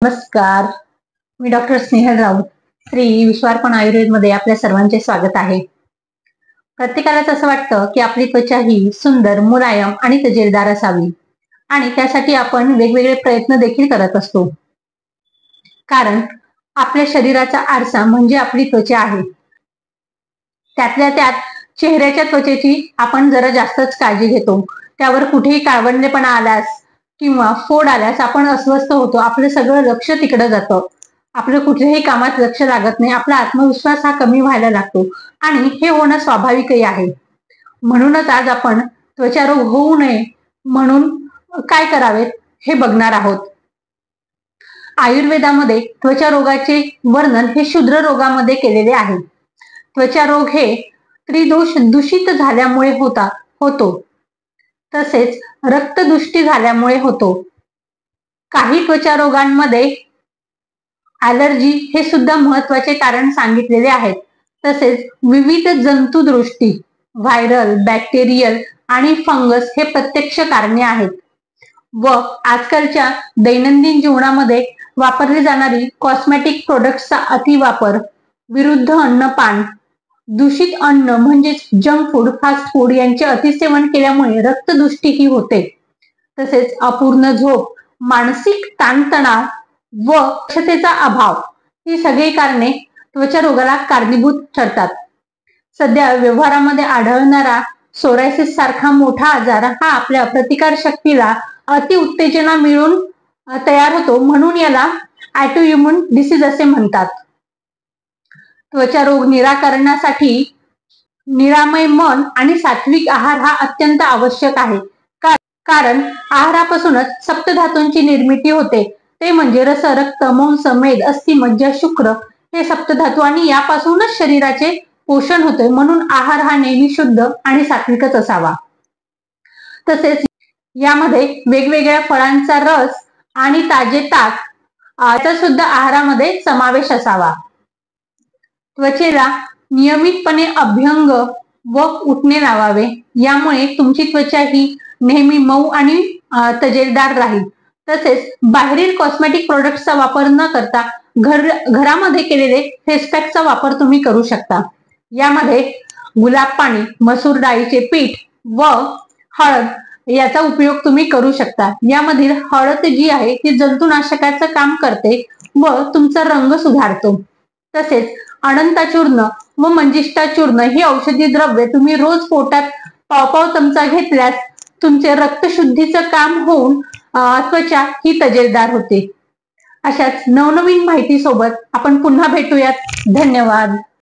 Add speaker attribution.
Speaker 1: नमस्कार, मी डॉक्टर स्नेहल राऊत, श्री विश्वार्पण आयुर्वेदमध्ये आपल्या सर्वांचे स्वागत आहे. प्रत्येकालाच असं वाटतं की आपली त्वचा ही सुंदर, मुलायम आणि तजेलदार असावी आणि त्यासाठी आपण वेगवेगळे प्रयत्न देखील करत असतो. कारण आपल्या शरीराचा आरसा म्हणजे आपली त्वचा आहे. त्यातल्या त्यात चेहऱ्याच्या त्वचेची आपण जरा जास्तच काळजी घेतो. त्यावर कुठेही काळवंडलेपणा आल्यास किंवा फोड आल्यास आपण अस्वस्थ होतो. आपलं सगळं लक्ष तिकडे जातं. आपलं कुठल्याही कामात लक्ष लागत नाही. आपला आत्मविश्वास हा कमी व्हायला लागतो आणि हे होणं स्वाभाविकही आहे. म्हणूनच आज आपण त्वचारोग होऊ नये म्हणून काय करावेत हे बघणार आहोत. आयुर्वेदामध्ये त्वचा रोगाचे वर्णन हे शूद्र रोगामध्ये केलेले आहे. त्वचा रोग हे त्रिदोष दूषित झाल्यामुळे होतो, तसेच रक्तदुष्टी झाल्यामुळे होतो. काही त्वचा रोगांमध्ये ॲलर्जी हे सुद्धा महत्वाचे कारण सांगितलेले आहेत. तसेच विविध जंतुदृष्टी, व्हायरल, बॅक्टेरियल आणि फंगस हे प्रत्यक्ष कारणे आहेत. व आजकालच्या दैनंदिन जीवनामध्ये वापरली जाणारी कॉस्मेटिक प्रोडक्ट्सचा अतिवापर, विरुद्ध अन्नपान, दूषित अन्न म्हणजेच जंक फूड, फास्ट फूड यांचे अतिसेवन केल्यामुळे रक्तदुष्टी ही होते. तसेच अपूर्ण झोप, मानसिक ताणतणाव व स्वच्छतेचा अभाव ही सगळी कारणे त्वचा रोगाला कारणीभूत ठरतात. सध्या व्यवहारामध्ये आढळणारा सोरायसिस सारखा मोठा आजार हा आपल्या प्रतिकार शक्तीला अतिउत्तेजना मिळून तयार होतो, म्हणून याला ऑटोइम्यून डिसीज असे म्हणतात. त्वचा रोग निराकरणासाठी निरामय मन आणि सात्विक आहार हा अत्यंत आवश्यक आहे. कारण आहारापासूनच सप्तधातूंची निर्मिती होते. ते म्हणजे रस, रक्त, मांस, मेद, अस्थि, मज्जा, शुक्र हे सप्तधातू आणि यापासूनच शरीराचे पोषण होते. म्हणून आहार हा नेहमी शुद्ध आणि सात्विकच असावा. तसेच यामध्ये वेगवेगळ्या फळांचा रस आणि ताजे ताक याचा सुद्धा आहारामध्ये समावेश असावा. त्वचेला नियमितपणे अभ्यंग व उटणे लावावे. यामुळे तुमची त्वचा ही नेहमी मऊ आणि तजेलदार राहील. तसेच बाहेरील कॉस्मेटिक प्रोडक्ट्सचा वापर न करता घरामध्ये केलेले फेस पॅकचा वापर तुम्ही करू शकता. यामध्ये गुलाब पाणी, मसूर डाळीचे पीठ व हळद याचा उपयोग तुम्ही करू शकता. यामधील हळद जी आहे ती जंतुनाशकाचं काम करते व तुमचा रंग सुधारतो. तसेच अनंता चूर्ण व मंजिष्ठा चूर्ण ही औषधी द्रव्ये तुम्ही रोज पोटात पाव चमचा घेतल्यास तुमचे रक्तशुद्धीचं काम होऊन त्वचा ही तजेलदार होते. अशाच नवनवीन माहिती सोबत आपण पुन्हा भेटूयात. धन्यवाद.